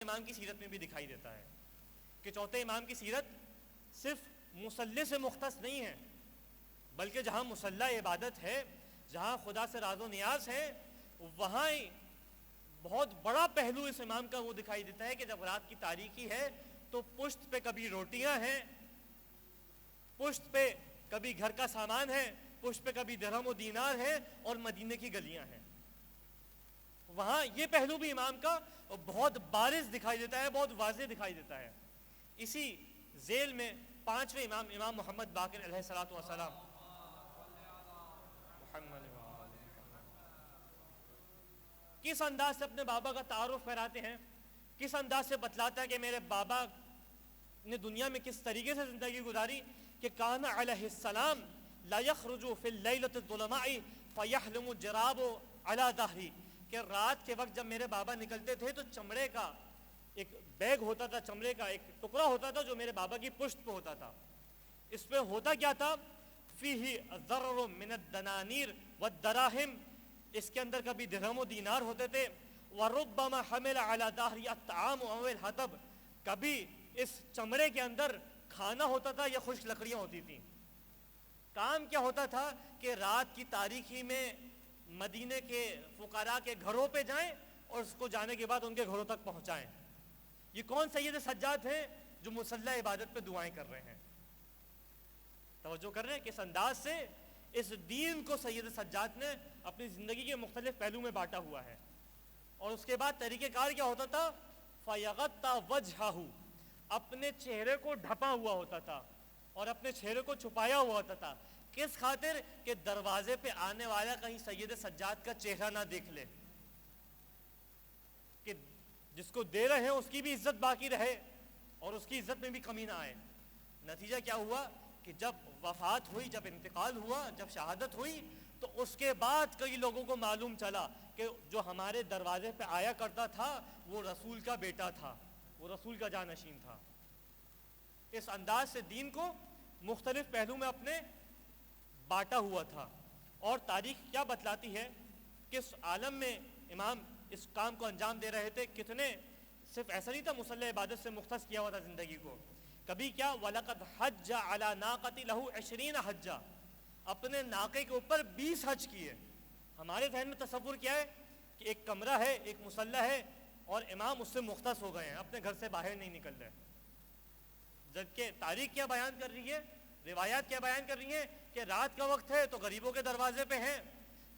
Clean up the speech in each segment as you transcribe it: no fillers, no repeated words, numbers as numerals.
امام کی سیرت میں بھی دکھائی دیتا ہے کہ چوتھے امام کی سیرت صرف مصلی سے مختص نہیں ہے، بلکہ جہاں مصلی عبادت ہے، جہاں خدا سے راز و نیاز ہے، وہاں بہت بڑا پہلو اس امام کا وہ دکھائی دیتا ہے کہ جب رات کی تاریکی ہے تو پشت پہ کبھی روٹیاں ہیں، پشت پہ کبھی گھر کا سامان ہے، پشت پہ کبھی درہم و دینار ہے، اور مدینے کی گلیاں ہیں۔ وہاں یہ پہلو بھی امام کا بہت بارز دکھائی دیتا ہے، بہت واضح دکھائی دیتا ہے۔ اسی ذیل میں پانچویں امام، امام محمد باقر علیہ الصلوۃ والسلام، کس انداز سے اپنے بابا کا تعارف کراتے ہیں، کس انداز سے بتلاتا ہے کہ میرے بابا نے دنیا میں کس طریقے سے زندگی گزاری، کہ کان علیہ السلام لا یخرج فی اللیلۃ الظلماء فیحلم الجراب علی ظہری، کہ رات کے وقت جب میرے بابا نکلتے تھے تو چمڑے کا ایک بیگ ہوتا تھا، چمڑے کا ایک ٹکڑا ہوتا تھا جو میرے بابا کی پشت پہ ہوتا تھا۔ اس پہ ہوتا کیا تھا؟ فیہ ضرر من الدنانیر والدراہم، اس کے اندر کبھی درہم و دینار ہوتے تھے، وربما حمل علی ظہری الطعام او الحطب، کبھی اس چمڑے کے اندر کھانا ہوتا تھا یا خشک لکڑیاں ہوتی تھیں۔ کام کیا ہوتا تھا کہ رات کی تاریکی میں مدینے کے فقراء کے گھروں پہ جائیں اور اس کو جانے کے بعد ان کے گھروں تک پہنچائیں۔ یہ کون سید سجاد ہیں جو مصلی عبادت پہ دعائیں کر رہے ہیں؟ توجہ کر رہے ہیں کس انداز سے اس دین کو سید سجاد نے اپنی زندگی کے مختلف پہلو میں بانٹا ہوا ہے۔ اور اس کے بعد طریقہ کار کیا ہوتا تھا؟ فَيَغَطَّ وَجْهَهُ، اپنے چہرے کو ڈھپا ہوا ہوتا تھا اور اپنے چہرے کو چھپایا ہوا ہوتا تھا۔ کس خاطر؟ کہ دروازے پہ آنے والا کہیں سید سجاد کا چہرہ نہ دیکھ لے، کہ جس کو دے رہے ہیں اس کی بھی عزت باقی رہے اور اس کی عزت میں بھی کمی نہ آئے۔ نتیجہ کیا ہوا کہ جب وفات ہوئی، جب انتقال ہوا، جب شہادت ہوئی، تو اس کے بعد کئی لوگوں کو معلوم چلا کہ جو ہمارے دروازے پہ آیا کرتا تھا وہ رسول کا بیٹا تھا، وہ رسول کا جانشین تھا۔ اس انداز سے دین کو مختلف پہلو میں اپنے بانٹا ہوا تھا۔ اور تاریخ کیا بتلاتی ہے کہ اس عالم میں امام اس کام کو انجام دے رہے تھے، کتنے، صرف ایسا نہیں تھا مصلی عبادت سے مختص کیا ہوا تھا زندگی کو، کبھی کیا وَلَقَدْ حَجَّ عَلَى نَاقَةِ لَهُ 20 حَجَّ، اپنے ناقے کے اوپر 20 حج کیے۔ ہمارے ذہن میں تصور کیا ہے کہ ایک کمرہ ہے، ایک مصلی ہے اور امام اس سے مختص ہو گئے ہیں، اپنے گھر سے باہر نہیں نکل رہے، جبکہ تاریخ کیا بیان کر رہی ہے، روایات کیا بیان کر رہی ہیں کہ رات کا وقت ہے تو غریبوں کے دروازے پہ ہیں،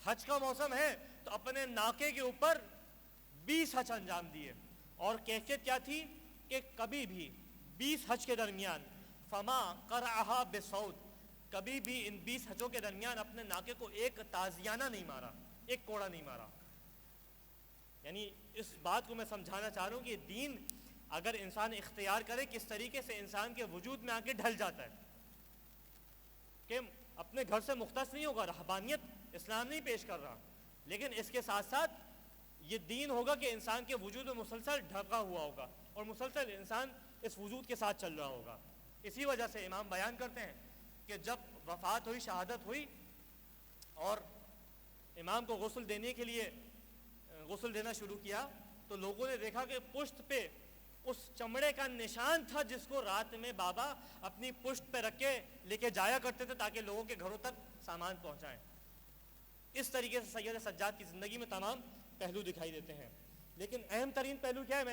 حج کا موسم ہے تو اپنے ناقے کے اوپر 20 حج انجام دیے۔ اور کیفیت کیا تھی کہ کبھی بھی 20 حج کے درمیان فما قرعها بصوت، کبھی بھی ان 20 حجوں کے درمیان اپنے ناقے کو ایک تازیانہ نہیں مارا، ایک کوڑا نہیں مارا۔ یعنی اس بات کو میں سمجھانا چاہ رہا ہوں کہ دین اگر انسان اختیار کرے کس طریقے سے انسان کے وجود میں آ کے ڈھل جاتا ہے، کہ اپنے گھر سے مختص نہیں ہوگا، رہبانیت اسلام نہیں پیش کر رہا، لیکن اس کے ساتھ ساتھ یہ دین ہوگا کہ انسان کے وجود میں مسلسل ڈھکا ہوا ہوگا اور مسلسل انسان اس وجود کے ساتھ چل رہا ہوگا۔ اسی وجہ سے امام بیان کرتے ہیں کہ جب وفات ہوئی، شہادت ہوئی اور امام کو غسل دینے کے لیے غسل دینا شروع کیا تو لوگوں نے دیکھا کہ پشت پہ اس چمڑے کا نشان تھا جس کو رات میں بابا اپنی پشت پہ رکھ کے لے کے جایا کرتے تھے تاکہ لوگوں کے گھروں تک سامان پہنچائیں۔ اس طریقے سے سید سجاد کی زندگی میں تمام پہلو دکھائی دیتے ہیں، لیکن اہم ترین پہلو کیا ہے؟